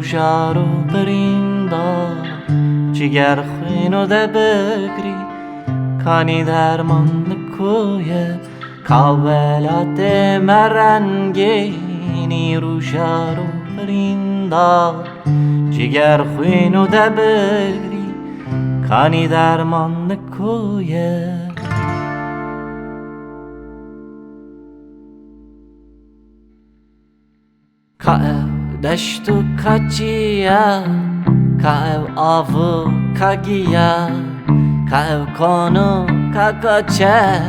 روژا رو برindار جگر خوینو ده بگری کانی درمان نکویه کاولات مرنگینی روژا رو برindار جگر خوینو ده بگری کانی درمان نکویه Ka'ev deştu kaçıya Ka'ev avı kagiya Ka'ev konu kakaçer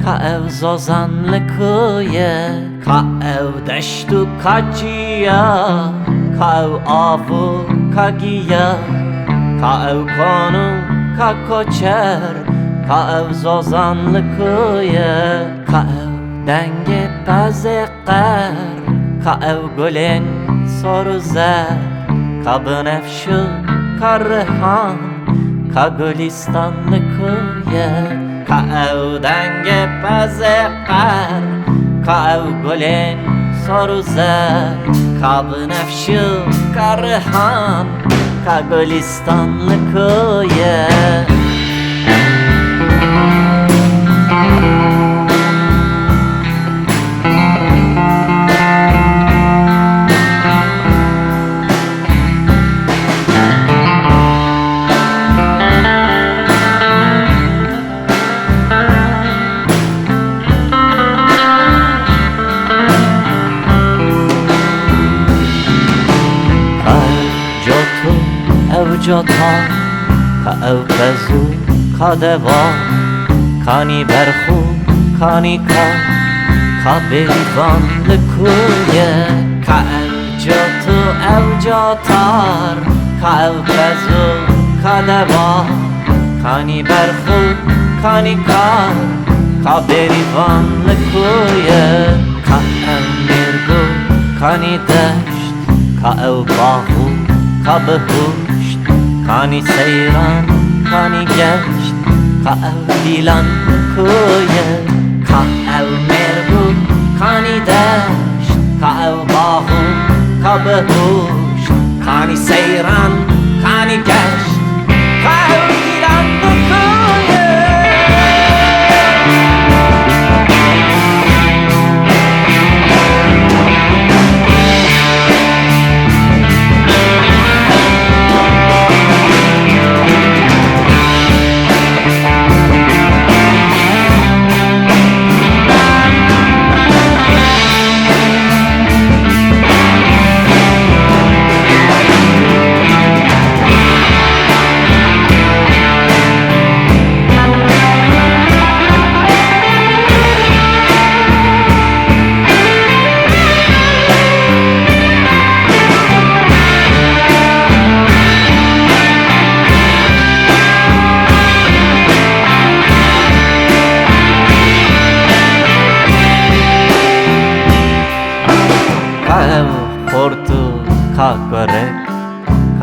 Ka'ev zozanlı kuye Ka'ev deştu kaçıya Ka'ev avı kagiya Ka'ev konu kakaçer Ka'ev zozanlı kuye Ka'ev denge pazekar Ka'ev gülün soru zer Ka bınefşu ka rehan Ka gülistanlı kuye Ka'ev denge pazekar Ka'ev gülün soru zer Ka bınefşu ka rehan Ka gülistanlı kuye جاتا کاو پزو کادوا کانی برخو کانی کا بیوان لکویه کاو جاتو او جاتار کاو پزو کادوا کانی برخو کانی کا بیوان لکویه کاو مرگو کانی دشت کاو باهو کا بهوشت کانی سیران کانی گشت کاو دیلان کویه کاو مرگو کانی دشت کاو باهو کا بهوشت کانی سیران کانی گشت کاو دیلان کویه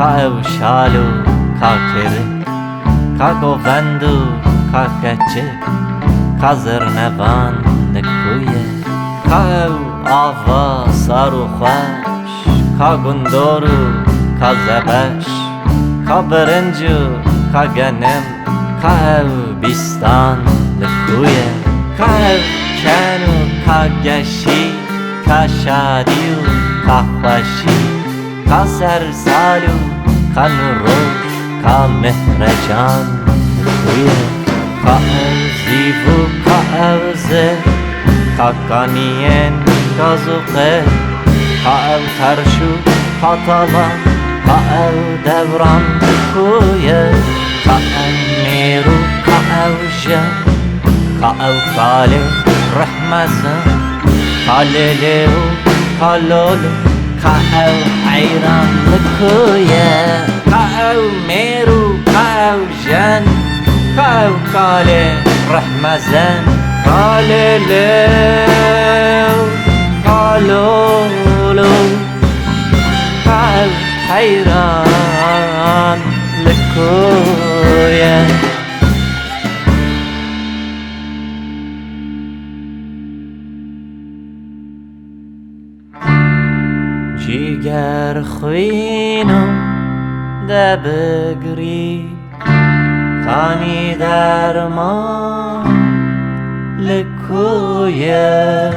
Ka'ev shalu ka kere Ka govendu ka keçek Ka zernevan nekuye Ka'ev ava saru khwash Ka gundoru ka zebesh Ka berincu ka genem Ka'ev bistan nekuye Ka'ev kenu ka geshi Ka shadiu ka khwashi Ka sersalu, ka nuru, ka mehrecan kuye Ka'ev zivu, ka'ev zeh Ka kaniyen, ka zuqe Ka'ev tershu, ka talan Ka'ev devran kuye Ka'ev miru, ka'ev jen Ka'ev kale rahmazan Kale lehu, kalolu Ka'ev hayran likuye Ka'ev meru, ka'ev jen Ka'ev kale rahmazan Kale lew, kalolu Ka'ev hayran likuye جیگر خوینو ده بگری کانی در ما لکویه